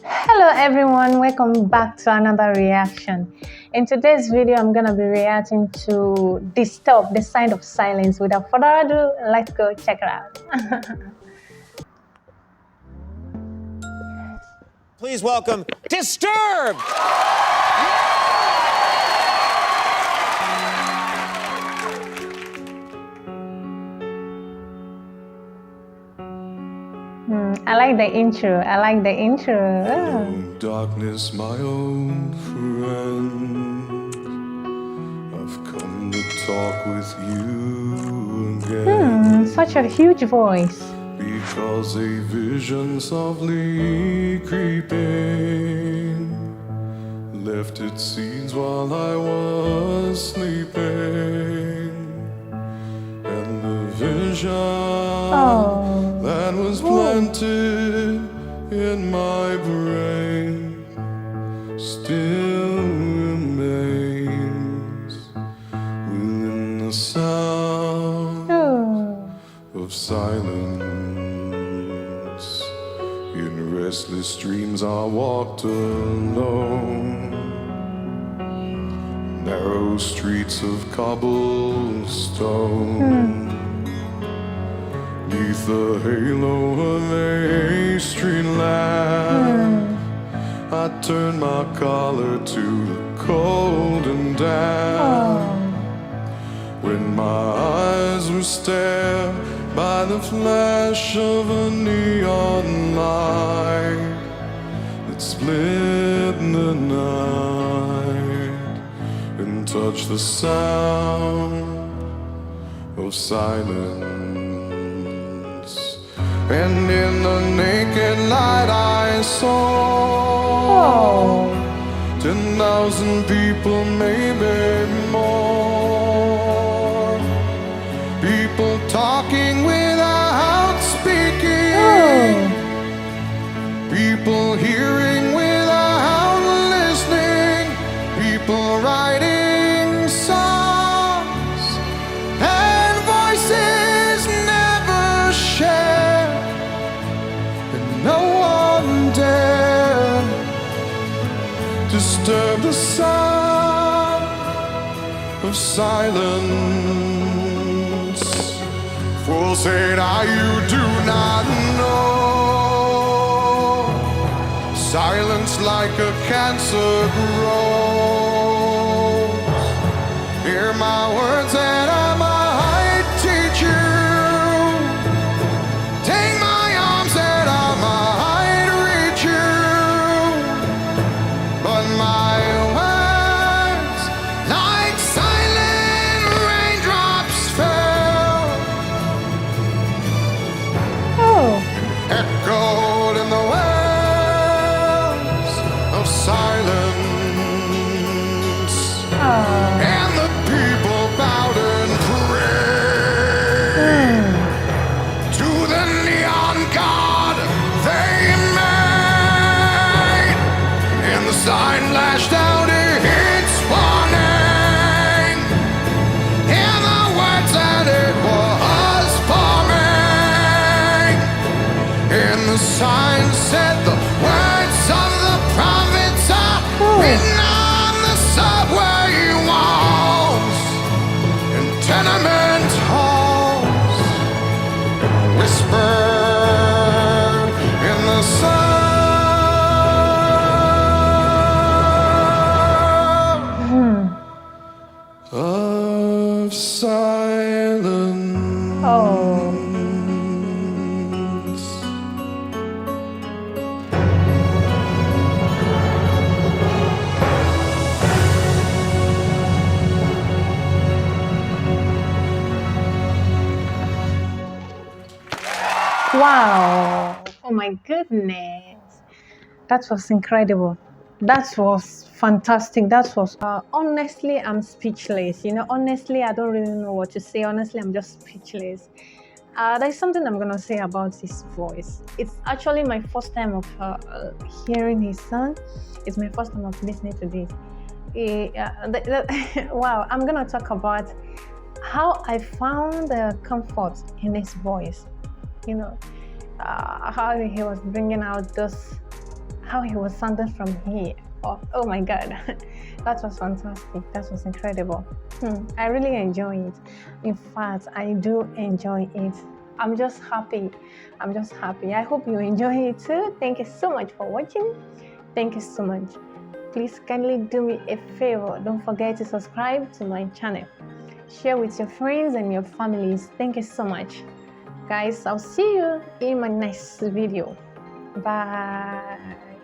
Hello everyone, welcome back to another reaction. In today's video, I'm gonna be reacting to Disturb, the Sign of Silence. Without further ado, let's go check it out. Please welcome Disturbed! I like the intro. Darkness, my old friend, I've come to talk with you again. Such a huge voice. Because a vision softly creeping left its seeds while I was sleeping, and the vision that was planted in my brain still remains within the sound of silence. In restless dreams I walked alone, narrow streets of cobblestone, neath the halo of a street lamp. I turned my collar to the cold and damp. When my eyes were stared by the flash of a neon light that split the night and touched the sound of silence. And in the naked light I saw 10,000 people, maybe more. People talking without speaking. People hearing without listening. People writing songs and voices never shared. And no one dared disturb the sound of silence. Fools say that you do not know. Silence like a cancer grows. Hear my words and I might teach you. Take my arms and I might reach you. But my words, like silent raindrops, fell, echoed in the wells of silence. And the people bowed and prayed to the neon god they made. And the sign lashed out its warning, and the words that it was forming. And the sign said the words of the prophets are written on the subway walls and tenement halls, and whispered in the sound of silence. Wow. Oh my goodness. That was incredible. That was fantastic. That was honestly, I'm speechless. Honestly, I don't really know what to say. Honestly, I'm just speechless. There's something I'm gonna say about his voice. It's actually my first time of hearing his song. It's my first time of listening to this. Wow, I'm gonna talk about how I found the comfort in his voice. How he was bringing out those how he was sounded from here. Oh my God, that was fantastic. That was incredible. I really enjoy it. In fact, I do enjoy it. I'm just happy. I hope you enjoy it too. Thank you so much for watching. Thank you so much. Please kindly do me a favor. Don't forget to subscribe to my channel. Share with your friends and your families. Thank you so much. Guys, I'll see you in my next video. Bye.